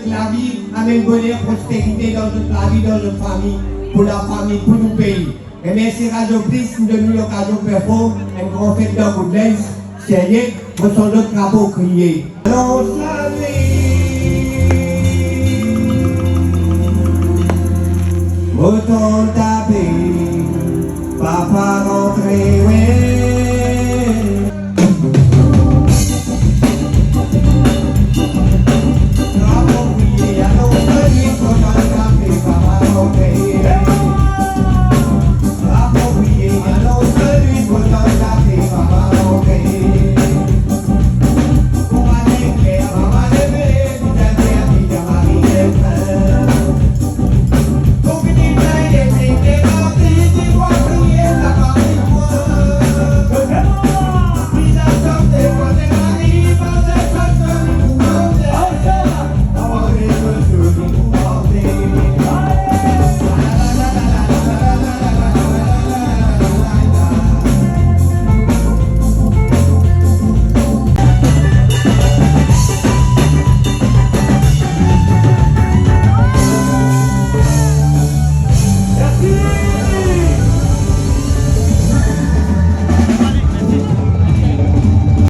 La vie amène bonheur, prospérité dans toute la vie, dans notre famille, pour la famille, pour le pays. Et merci Radio Plus de nous l'occasion de performer un grand fête dans Goodlands. Sérieux, pour son autre drapeau crié. Annonce la nuit, retourne taper, papa rentré.